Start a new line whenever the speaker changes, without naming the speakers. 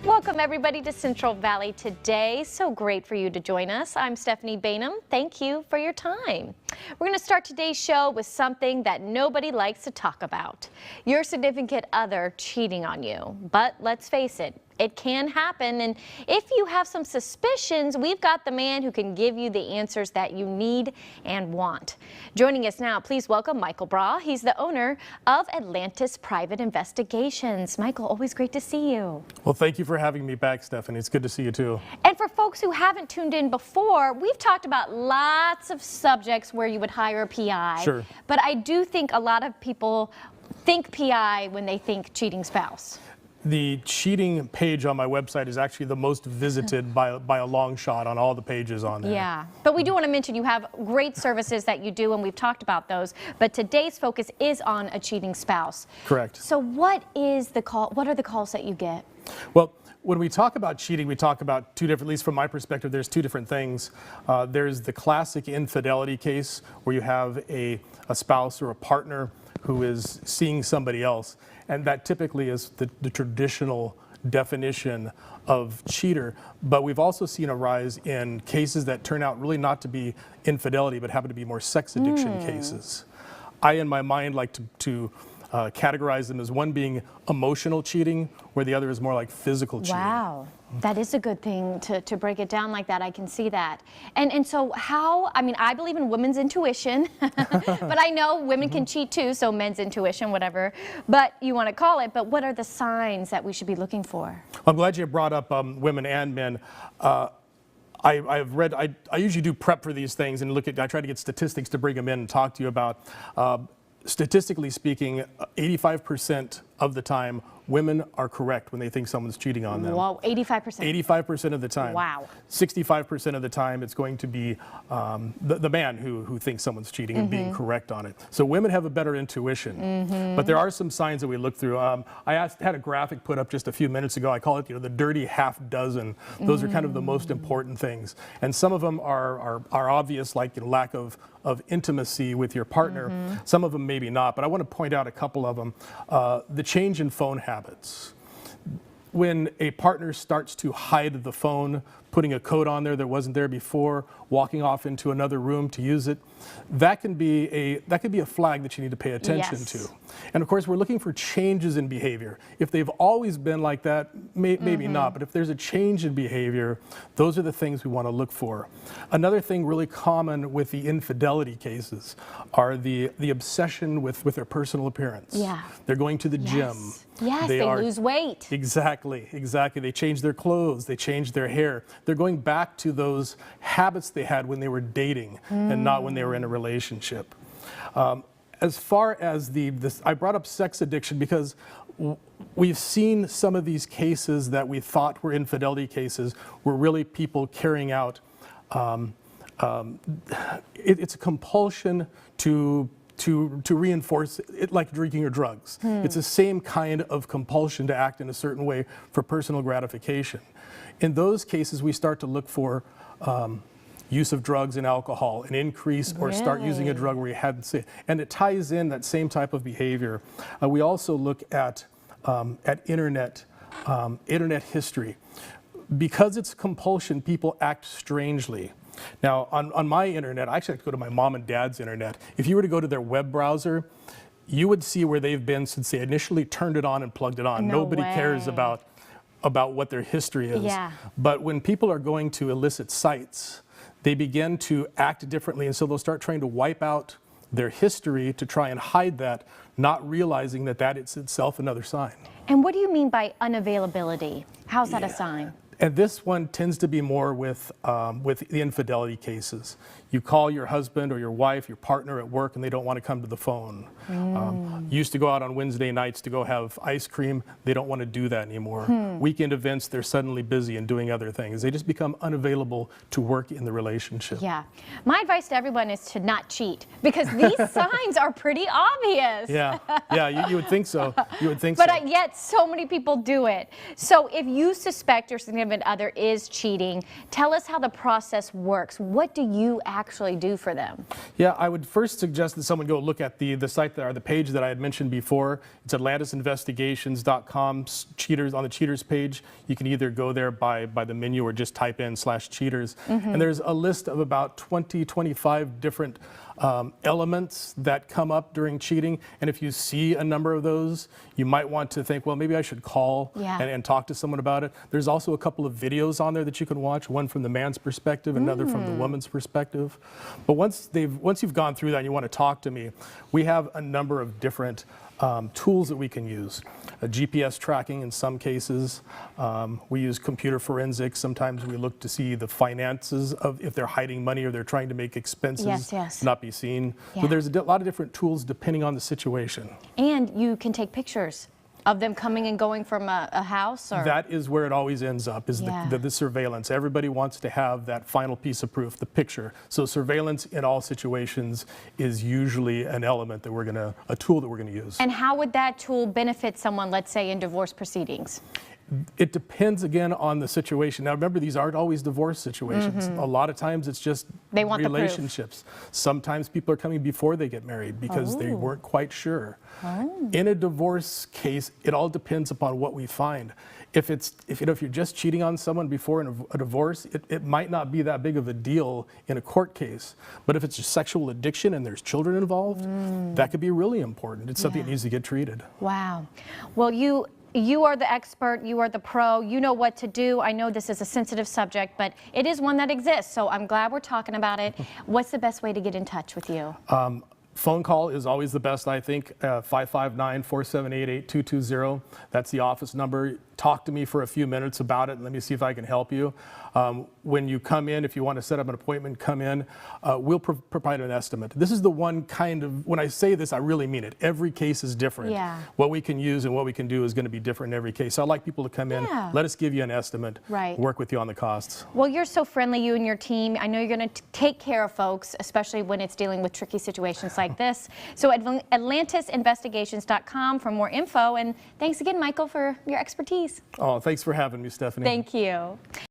Welcome everybody to Central Valley today. So great for you to join us. I'm Stephanie Bainham. Thank you for your time. We're going to start today's show with something that nobody likes to talk about. Your significant other cheating on you. But let's face it, it can happen, and if you have some suspicions, we've got the man who can give you the answers that you need and want. Joining us now, please welcome Michael Braw. He's the owner of Atlantis Private Investigations. Michael, always great to see you.
Well, thank you for having me back, Stephanie. It's good to see you too.
And for folks who haven't tuned in before, we've talked about lots of subjects where you would hire a PI.
Sure.
But I do think a lot of people think PI when they think cheating spouse.
The cheating page on my website is actually the most visited by a long shot on all the pages on there.
Yeah, but we do want to mention you have great services that you do, and we've talked about those. But today's focus is on a cheating spouse.
Correct.
So what is the call? What are the calls that you get?
Well, when we talk about cheating, we talk about two different, at least from my perspective, there's two different things. There's the classic infidelity case where you have a spouse or a partner who is seeing somebody else. And that typically is the traditional definition of cheater. But we've also seen a rise in cases that turn out really not to be infidelity, but happen to be more sex addiction cases. I, in my mind, like to categorize them as one being emotional cheating, where the other is more like physical cheating.
Wow. That is a good thing to break it down like that. I can see that. And so how, I mean, I believe in women's intuition, but I know women can cheat too, so men's intuition, whatever, but you want to call it, but what are the signs that we should be looking for?
Well, I'm glad you brought up women and men. I've read, I usually do prep for these things and I try to get statistics to bring them in and talk to you about. Statistically speaking, 85% of the time, women are correct when they think someone's cheating on them.
Wow, 85%?
85% of the time.
Wow.
65% of the time, it's going to be the man who thinks someone's cheating and being correct on it. So women have a better intuition. But there are some signs that we look through. I had a graphic put up just a few minutes ago. I call it, the dirty half dozen. Those are kind of the most important things. And some of them are obvious, like lack of intimacy with your partner. Some of them maybe not, but I want to point out a couple of them. The change in phone habits. When a partner starts to hide the phone, putting a code on there that wasn't there before, walking off into another room to use it, that could be a flag that you need to pay attention to. And of course, we're looking for changes in behavior. If they've always been like that, maybe not, but if there's a change in behavior, those are the things we want to look for. Another thing really common with the infidelity cases are the obsession with their personal appearance. Yeah. They're going to the gym.
Yes, they lose weight.
Exactly. They change their clothes, they change their hair. They're going back to those habits they had when they were dating and not when they were in a relationship. As far as I brought up sex addiction because we've seen some of these cases that we thought were infidelity cases were really people carrying out, it's a compulsion to reinforce it, like drinking or drugs. It's the same kind of compulsion to act in a certain way for personal gratification. In those cases, we start to look for use of drugs and alcohol, an increase, or start using a drug where you hadn't seen it. And it ties in that same type of behavior. We also look at internet history. Because it's compulsion, people act strangely. Now, on my internet, I actually have to go to my mom and dad's internet. If you were to go to their web browser, you would see where they've been since they initially turned it on and plugged it on. Nobody cares about what their history is. But when people are going to illicit sites, they begin to act differently, and so they'll start trying to wipe out their history to try and hide that, not realizing that it's itself another sign.
And what do you mean by unavailability? How's that a sign?
And this one tends to be more with the infidelity cases. You call your husband or your wife, your partner at work, and they don't want to come to the phone. Used to go out on Wednesday nights to go have ice cream. They don't want to do that anymore. Weekend events, they're suddenly busy and doing other things. They just become unavailable to work in the relationship.
Yeah. My advice to everyone is to not cheat, because these signs are pretty obvious.
Yeah, you would think so. You would think
so.
But
yet so many people do it. So if you suspect your significant other is cheating, tell us how the process works. What do you actually do for them?
Yeah, I would first suggest that someone go look at the site or the page that I had mentioned before. It's atlantisinvestigations.com, cheaters, on the cheaters page. You can either go there by the menu or just type in /cheaters. And there's a list of about 25 different elements that come up during cheating. And if you see a number of those, you might want to think, well, maybe I should call and talk to someone about it. There's also a couple of videos on there that you can watch, one from the man's perspective, another from the woman's perspective. But once you've gone through that and you want to talk to me, we have a number of different tools that we can use. GPS tracking in some cases. We use computer forensics. Sometimes we look to see the finances of if they're hiding money or they're trying to make expenses not be seen. So there's a lot of different tools depending on the situation.
And you can take pictures of them coming and going from a house? Or?
That is where it always ends up, is the surveillance. Everybody wants to have that final piece of proof, the picture. So surveillance in all situations is usually an element that a tool that we're gonna use.
And how would that tool benefit someone, let's say, in divorce proceedings?
It depends again on the situation. Now remember, these aren't always divorce situations. A lot of times it's just
they want
relationships. Sometimes people are coming before they get married because they weren't quite sure. In a divorce case, it all depends upon what we find. If you're just cheating on someone before in a divorce, it might not be that big of a deal in a court case. But if it's a sexual addiction and there's children involved, that could be really important. It's something that needs to get treated.
Wow. Well, you are the expert, you are the pro, you know what to do. I know this is a sensitive subject, but it is one that exists, so I'm glad we're talking about it. What's the best way to get in touch with you?
Phone call is always the best, I think, 559-478-8220. That's the office number. Talk to me for a few minutes about it and let me see if I can help you. When you come in, if you want to set up an appointment, come in. We'll provide an estimate. This is the one kind of, when I say this, I really mean it. Every case is different. What we can use and what we can do is going to be different in every case. So I'd like people to come in, let us give you an estimate, work with you on the costs.
Well, you're so friendly, you and your team. I know you're going to take care of folks, especially when it's dealing with tricky situations like this. So atlantisinvestigations.com for more info. And thanks again, Michael, for your expertise.
Oh, thanks for having me, Stephanie.
Thank you.